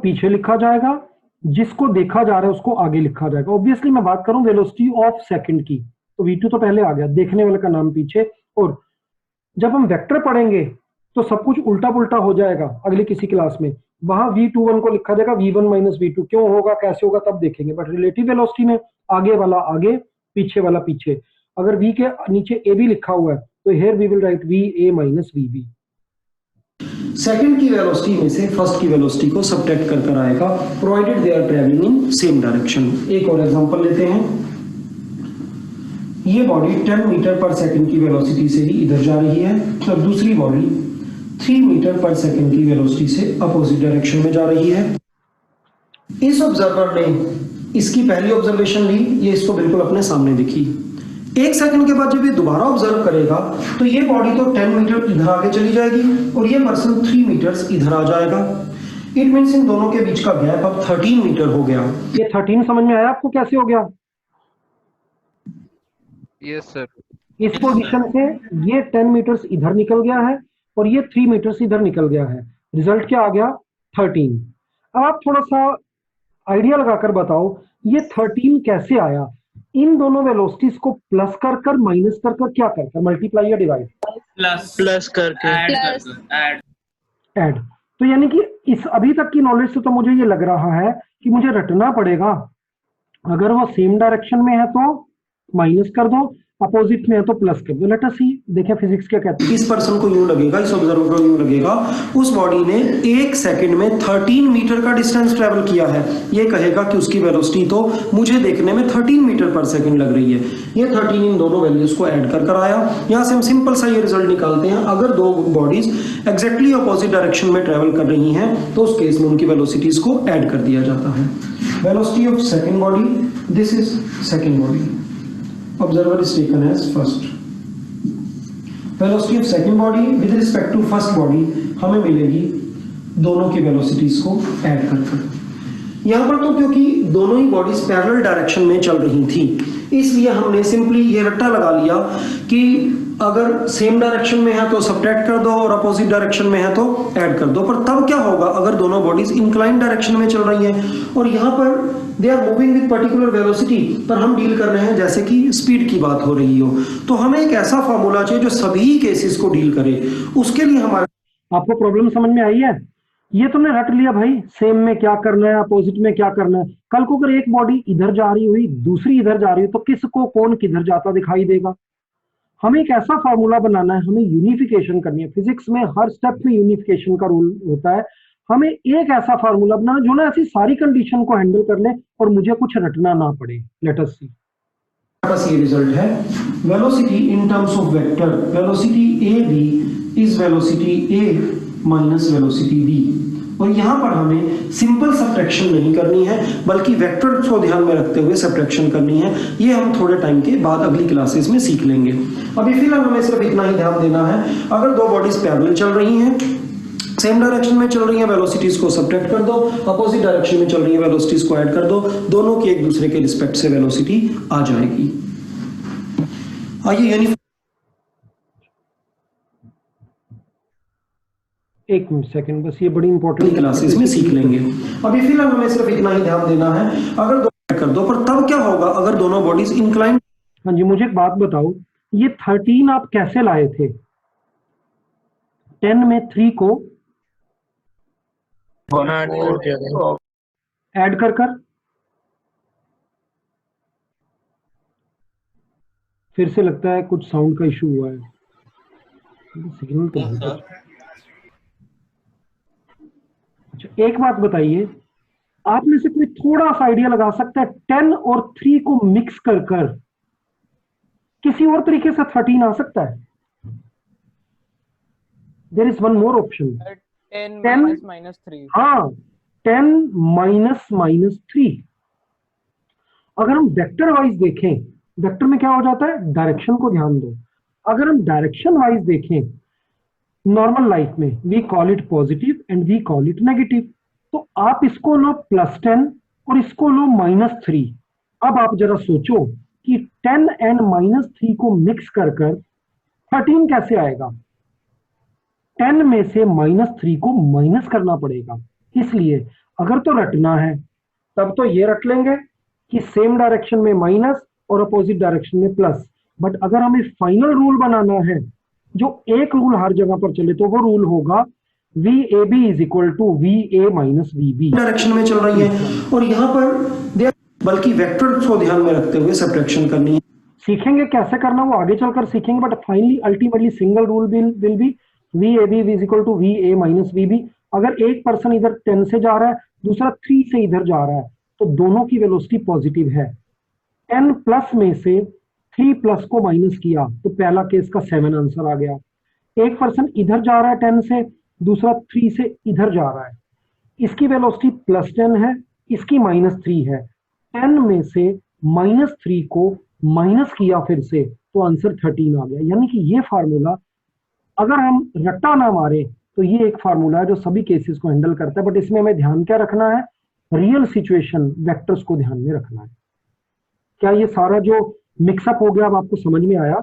पीछे लिखा जाएगा, जिसको देखा जा रहा है उसको आगे लिखा जाएगा। ऑब्वियसली मैं बात करूं वेलोसिटी ऑफ सेकंड की, तो v2 तो पहले आ गया, देखने वाले का नाम पीछे। और जब हम वेक्टर पढ़ेंगे तो सब कुछ उल्टा पुल्टा हो जाएगा अगली किसी क्लास में, वहां v21 को लिखा जाएगा v1 माइनस v2, क्यों होगा कैसे होगा तब देखेंगे। बट रिलेटिव वेलोसिटी में आगे वाला आगे, पीछे वाला पीछे। अगर v के नीचे a भी लिखा हुआ है तो here we will write va minus vb। Second की वेलोसिटी में से फर्स्ट की वेलोसिटी को सब्ट्रैक्ट कर आएगा, provided they are travelling in same direction. एक और एग्जांपल लेते हैं। ये बॉडी 10 मीटर पर सेकंड की वेलोसिटी से ही इधर जा रही है और दूसरी बॉडी 3 मीटर पर सेकंड की वेलोसिटी से अपोजिट डायरेक्शन में जा रही है। इस ऑब्जर्वर ने इसकी पहली ऑब्जर्वेशन ली, ये इसको बिल्कुल अपने सामने दिखी। एक सेकंड के बाद जब ये दोबारा ऑब्जर्व करेगा तो ये बॉडी तो 10 मीटर इधर आगे चली जाएगी और ये पर्सन 3 मीटर्स इधर आ जाएगा। इट मींस इन दोनों के बीच का गैप अब 13 मीटर हो गया। ये 13 समझ में आया आपको कैसे हो गया? Yes sir. इस पोजीशन से ये 10 मीटर्स इधर निकल गया है और ये 3 मीटर्स इधर निकल गया है। रिजल्ट क्या आ गया? 13। अब आप थोड़ा सा आइडिया लगाकर बताओ ये 13 कैसे आया? इन दोनों वेलोसिटीज को प्लस कर कर माइनस कर कर क्या कर कर मल्टीप्लाई या डिवाइड? प्लस करके ऐड। तो यानी कि इस अभी तक की नॉलेज से तो मुझे ये लग रहा है कि मुझे रटना पड़ेगा, अगर वो सेम डायरेक्शन में है तो माइनस कर दो, अपोजिट में है तो प्लस कर दो। लेट अस सी, देखें फिजिक्स क्या कहती है। इस पर्सन को यूं लगेगा, इस ऑब्जर्वर को यूं लगेगा उस बॉडी ने एक सेकंड में 13 मीटर का डिस्टेंस ट्रेवल किया है। ये कहेगा कि उसकी वेलोसिटी तो मुझे देखने में 13 मीटर पर सेकंड लग रही है। ये 13 इन दोनों वैल्यूज को ऐड कर आया। यहां से हम सिंपल सा ये रिजल्ट निकालते हैं, अगर दो बॉडीज एग्जैक्टली अपोजिट डायरेक्शन में ट्रेवल कर रही हैं तो उस केस में उनकी वेलोसिटीज को ऐड कर दिया जाता है। Velocity of second body, this is second body, observer is taken as first. Velocity of second body with respect to first body हमें मिलेगी दोनों की वेलोसिटीज को ऐड कर। यहां पर तो क्योंकि दोनों ही बॉडीज पैरेलल डायरेक्शन में चल रही थी, इसलिए हमने सिंपली ये रट्टा लगा लिया कि अगर सेम डायरेक्शन में है तो सब्ट्रैक्ट कर दो और अपोजिट डायरेक्शन में है तो ऐड कर दो। पर तब क्या होगा अगर दोनों बॉडीज इंक्लाइन डायरेक्शन में चल रही हैं और यहां पर they are moving with particular velocity, पर हम डील कर रहे हैं जैसे कि स्पीड की बात हो रही हो, तो हमें एक ऐसा फॉर्मूला चाहिए जो सभी केसेस को डील करे। उसके लिए हमारे आपको प्रॉब्लम समझ में आई है? ये तुमने रट लिया भाई, सेम में क्या करना है, अपोजिट में क्या करना है। कल को अगर एक बॉडी इधर जा रही हुई दूसरी इधर जा रही हो तो किसको कौन किधर जाता दिखाई देगा? हमें एक ऐसा फॉर्मूला बनाना है, हमें यूनिफिकेशन करनी है। फिजिक्स में हर स्टेप में यूनिफिकेशन का रूल होता है। हमें एक ऐसा फार्मूला बनाना जो ना ऐसी सारी कंडीशन को हैंडल कर ले और मुझे कुछ रटना ना पड़े। लेट अस सी, बस ये रिजल्ट है। Velocity in terms of vector, velocity A B is velocity A minus velocity B. और यहां पर हमें सिंपल सब्ट्रैक्शन नहीं करनी है बल्कि वेक्टर को ध्यान में रखते हुए सब्ट्रैक्शन करनी है। ये हम थोड़े टाइम के बाद अगली क्लासेस में सीख लेंगे। अभी फिलहाल हमें सिर्फ इतना ही ध्यान देना है, अगर दो बॉडीज पैरेलल चल रही हैं, सेम डायरेक्शन में चल रही है, वेलोसिटीज को सब्ट्रैक्ट कर दो, अपोजिट डायरेक्शन में चल रही है, वेलोसिटीज को ऐड कर दो, दोनों की एक दूसरे के रिस्पेक्ट से वेलोसिटी आ जाएगी। आइए यानी एक सेकंड बस, ये बड़ी इंपॉर्टेंट क्लासेस में सीख लेंगे। अभी फिलहाल हमें सिर्फ इतना ही ध्यान देना है, अगर दो कर दो, पर तब क्या होगा अगर दोनों बॉडीज इंक्लाइन। हाँ जी, मुझे एक बात बताओ, ये 13 आप कैसे लाए थे? 10 में 3 को ऐड कर कर, फिर से लगता है कुछ साउंड का इशू हुआ है। सिग्नल तो अच्छा, एक बात बताइए, आप में से कोई थोड़ा सा आइडिया लगा सकता है 10 और 3 को मिक्स कर कर किसी और तरीके से 13 आ सकता है? There is one more option, 10 minus 3। हाँ, 10 माइनस 3। अगर हम वेक्टर वाइज देखें, वेक्टर में क्या हो जाता है, डायरेक्शन को ध्यान दो। अगर हम डायरेक्शन वाइज देखें नॉर्मल लाइफ में, we call it positive and we call it negative. तो आप इसको लो +10 और इसको लो -3। अब आप जरा सोचो कि 10 एंड -3 को मिक्स कर कर 13 कैसे आएगा? 10 में से -3 को माइनस करना पड़ेगा। इसलिए अगर तो रटना है तब तो ये रट लेंगे कि सेम डायरेक्शन में माइनस और अपोजिट डायरेक्शन में प्लस। बट अगर हमें फाइनल रूल बनाना है जो एक रूल हर जगह पर चले तो वो रूल होगा VAB is equal to VA minus VB। Direction में चल रही है और यहाँ पर बल्कि वेक्टर को ध्यान में रखते हुए सब्ट्रैक्शन करनी है। सीखेंगे कैसे करना वो आगे चलकर सीखेंगे, but finally ultimately single rule will be VAB is equal to VA minus VB। अगर एक पर्सन इधर 10 से जा रहा है दूसरा 3 से इधर जा रहा है तो दोनों की वेलोसिटी पॉजिटिव है। 10 प्लस में से 3 प्लस को माइनस किया तो पहला केस का 7 आंसर आ गया। एक पर्सन इधर जा रहा है 10 से, दूसरा 3 से इधर जा रहा है, इसकी वेलोसिटी +10 है, इसकी -3 है। 10 में से -3 को माइनस किया फिर से तो आंसर 13 आ गया। यानी कि ये फार्मूला अगर हम रट्टा ना मारे तो ये एक फार्मूला है जो सभी केसेस को हैंडल करता है। बट इसमें हमें ध्यान क्या रखना है, रियल सिचुएशन वेक्टर्स को ध्यान में रखना है। क्या ये सारा जो मिक्सअप हो गया अब आपको समझ में आया?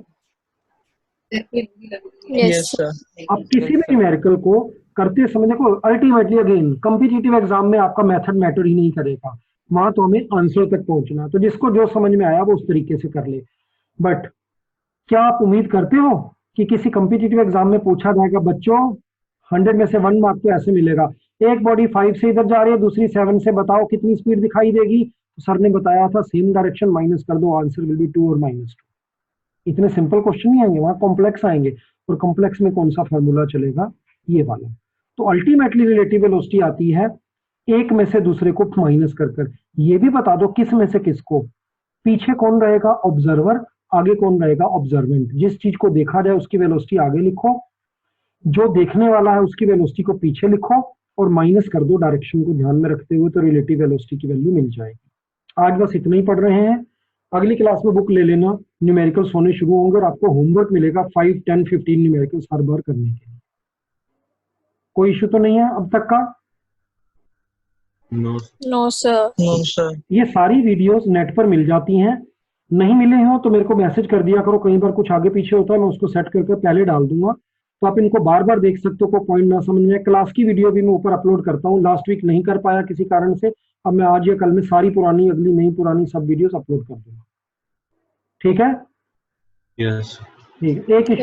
Yes sir. आप किसी भी न्यूमेरिकल को करते समय देखो अल्टीमेटली अगेन कॉम्पिटिटिव एग्जाम में आपका मेथड मैटर ही नहीं करेगा, वहां तो हमें आंसर तक पहुंचना। तो जिसको जो समझ में आया वो उस तरीके से कर ले। बट क्या आप उम्मीद करते हो कि किसी कॉम्पिटिटिव एग्जाम में पूछा जाएगा बच्चों 100 में से 1 मार्क तो ऐसे मिलेगा, एक बॉडी 5 से इधर जा रही है दूसरी 7 से, बताओ कितनी स्पीड दिखाई देगी? तो सर ने बताया था सेम डायरेक्शन माइनस कर दो, आंसर विल बी 2 और -2। इतने सिंपल क्वेश्चन नहीं आएंगे, वहां कॉम्प्लेक्स आएंगे और कॉम्प्लेक्स में कौन सा फॉर्मूला चलेगा, ये वाला। तो अल्टीमेटली रिलेटिव वेलोसिटी आती है एक में से दूसरे को माइनस कर कर। ये भी बता दो किस में से किसको, पीछे कौन रहेगा ऑब्जर्वर, आगे कौन रहेगा ऑब्जर्वेंट। जिस चीज को देखा जाए उसकी वेलोसिटी आगे लिखो, जो देखने वाला है उसकी वेलोसिटी को पीछे लिखो और माइनस कर दो डायरेक्शन को ध्यान में रखते हुए, तो रिलेटिव वेलोसिटी की वैल्यू मिल जाएगी। आज बस इतना ही पढ़ रहे हैं। अगली क्लास में बुक ले लेना, न्यूमेरिकल्स होने शुरू होंगे और आपको होमवर्क मिलेगा 5, 10, 15 न्यूमेरिकल्स हर बार करने के लिए। कोई इशू तो नहीं है अब तक का? No sir. ये सारी वीडियोस नेट पर मिल जाती हैं, नहीं मिले हो तो मेरे को मैसेज कर दिया करो, कई बार कुछ आगे पीछे होता है मैं उसको सेट करके पहले डाल दूंगा, तो आप इनको बार बार देख सकते हो। कोई पॉइंट ना समझ में, क्लास की वीडियो भी मैं ऊपर अपलोड करता हूँ। लास्ट वीक नहीं कर पाया किसी कारण से, अब मैं आज या कल में सारी पुरानी अगली नई पुरानी सब वीडियोस अपलोड कर दूंगा। ठीक है? यस। ठीक है, एक इशू